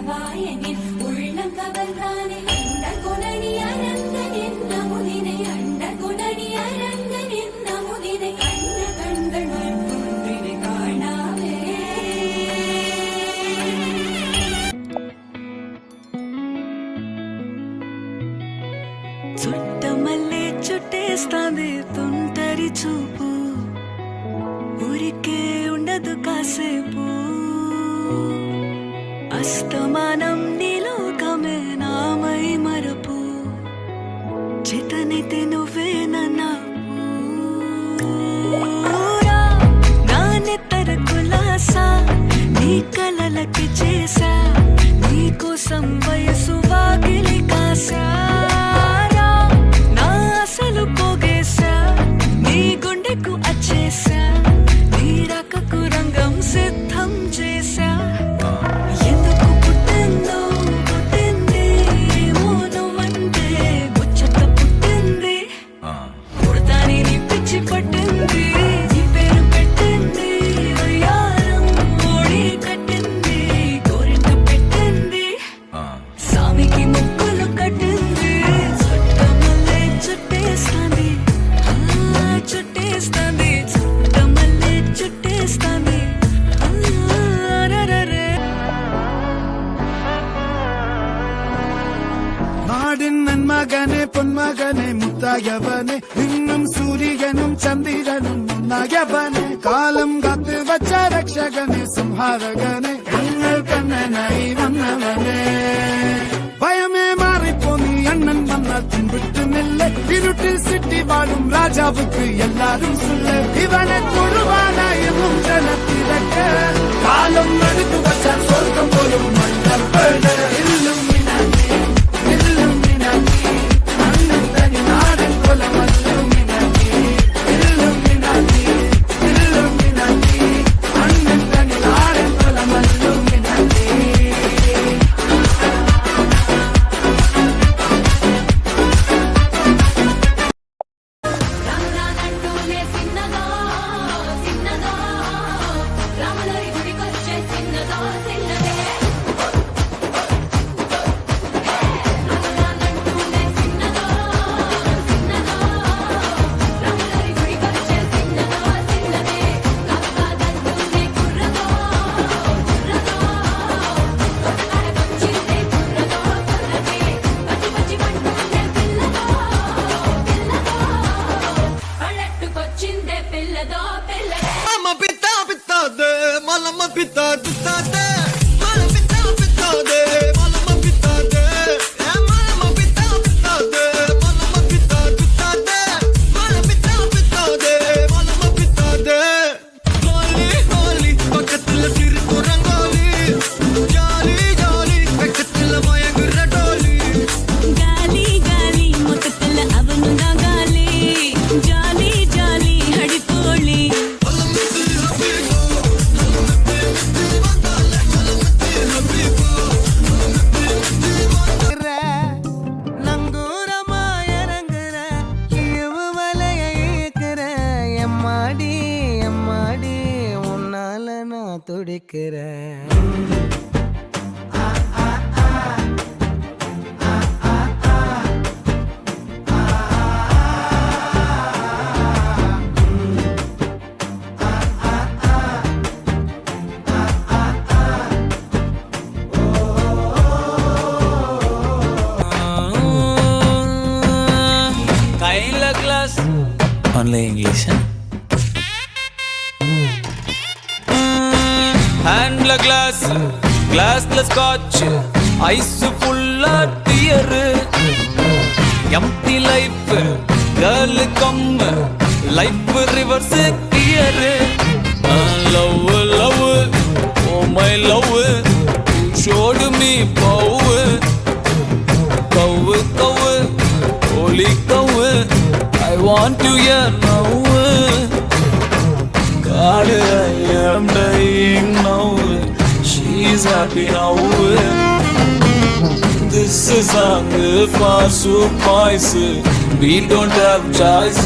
வாயனில் உள்ளம் கவர்ந்தானே அண்ட குணனி அரங்கன் என்ன முதினை அண்ட குணனி அரங்கன் என்ன முதினை கண்ண கண்கள் மற்றொன்றினை காணாவே చుట్టమల్లే చుట్టేస్తాంది తుంటరి చూపు ఊరికే ఉండదు కాసేపు అస్తమానం నీలోకమే నామై మరపు చేతనైతే నువ్వే నన్నా నా నెత్తర కులాసా నీ కలలకి చేసా నీ కోసం వయసు వాకిలి కాసా నా అసలు పోగేసా నీ గుండెకు అచ్చేసా నీ రకకు రంగం సిద్ధం చేసా ఎందుకు పుట్టిందో పుట్టింది ఏమో నువ్వంటే ముచ్చట పుట్టింది పుడతాని నీ పిచ్చి పట్టింది నీ పేరు పెట్టింది వయ్యారం ఓడి కట్టింది గోరింట పెట్టింది సామికి ముక్కులు కట్టింది చుట్టమల్లే చుట్టేస్తాంది చుట్టేస్తాంది చుట్టమల్లే చుట్టేస్తాంది நாடின் நன்மகனே பொன்மகனே முத்தாயவனே இன்னும் சூரியனும் சந்திரனும் முன்னாயவனே காலம் காத்து வச்ச ரக்ஷகனே சம்ஹாரகனே எங்கள் கண்ணனை வந்தவனே பயமே மாறிப்போ நீ அண்ணன் வந்தால் பின்விட்டு நெல்ல இருட்டில் சிட்டி வாழும் ராஜாவுக்கு எல்லாரும் சொல்ல இவனை தொழுவான இன்னும் ஜனத்திறக்க காலம் எடுத்து வச்சால் சொர்க்கம் போலும் மன்னர் இல்லும் రామరానంటూనే చిన్నదో చిన్నదో రాములరి గుడికొచ్చే చిన్నదో చిన్నదే రామరానంటూనే చిన్నదో చిన్నదో రాములరి గుడికొచ్చే చిన్నదో చిన్నదే కాకాదంటూనే కుర్రదో కుర్రదో కొట్టకాడకొచ్చిందే కుర్రదో కుర్రదే పచ్చి పచ్చి పంటూనే పిల్లదో పిల్లదో పల్లెట్టుకొచ్చిందే పిల్లదో పిల్లదే Mama pita pita de, malama pita pita de, mala pita pita de, malama pita de, malama pita pita de, malama pita pita de, mala pita pita de, malama pita de. Holi holi, பக்கத்துல சிரிப்பு rangoli, jolly jolly, பக்கத்துல மயங்குற டோலி. గాలి గాలి మొత్తల అవనుగా గాలి జాలి జాలి హడిపోళి நங்கூரமா இறங்குற இழுவு மலைய இழுக்கிற எம்மாடி எம்மாடி உன்னால நான் துடிக்கிறேன் கையில கிளாஸ் only English ஹேண்ட்ல கிளாஸ் கிளாஸ்ல ஸ்காட்ச் ஐஸ் ஃபுல்லா dear empty life girl come life reverse gear love love oh my love showed me bow cow cow holy cow I want you here now God I am dying now she's happy now this is song for soup boys we don't have choice